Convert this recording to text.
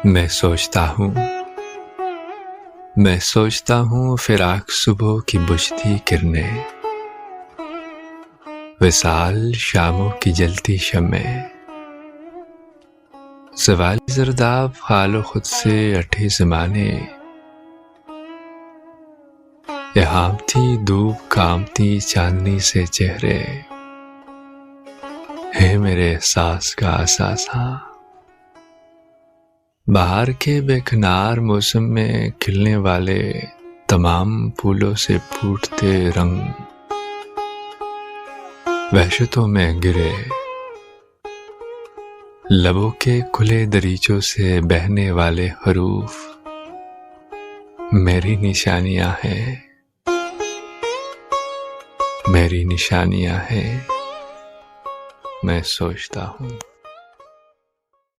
میں سوچتا ہوں فراق صبح کی بجھتی کرنیں، وصال شاموں کی جلتی شمیں، زوال زرداب خال و خود سے اٹھے زمانے، یہاں تھی دھوپ کامتی چاندنی سے چہرے، ہے میرے احساس کا اثاثہ، بہار کے بے کنار موسم میں کھلنے والے تمام پھولوں سے پھوٹتے رنگ وحشتوں میں گرے، لبوں کے کھلے دریچوں سے بہنے والے حروف میری نشانیاں ہیں، میں سوچتا ہوں۔